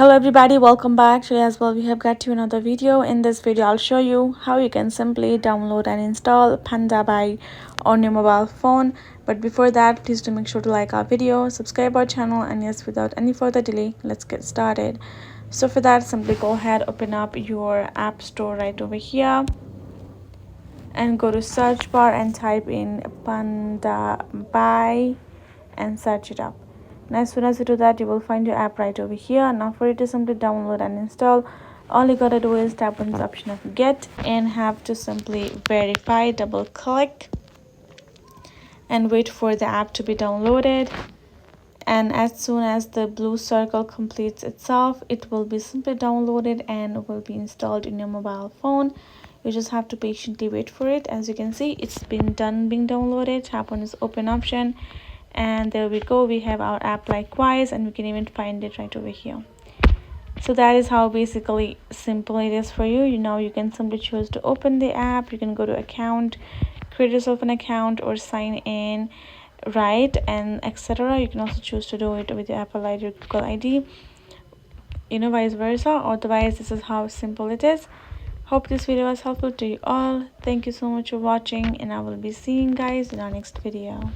Hello everybody, welcome back. Today as well we have got to another video. In this video I'll show you how you can simply download and install Pandabuy on your mobile phone. But before that, please do make sure to like our video, subscribe our channel, and yes, without any further delay, let's get started. So for that, simply go ahead, open up your app store right over here and go to search bar and type in Pandabuy and search it up. And as soon as you do that, you will find your app right over here. Now for it to simply download and install, all you gotta do is tap on the option of get and have to simply verify, double click and wait for the app to be downloaded. And as soon as the blue circle completes itself, it will be simply downloaded and will be installed in your mobile phone. You just have to patiently wait for it. As you can see, it's been done being downloaded. Tap on this open option and there we go, we have our app likewise, and we can even find it right over here. So that is how basically simple it is for you. Now you can simply choose to open the app. You can go to account, create yourself an account, or sign in, right, and etc. You can also choose to do it with your Apple ID or Google ID, vice versa. Otherwise, this is how simple it is. Hope this video was helpful to you all. Thank you so much for watching, and I will be seeing you guys in our next video.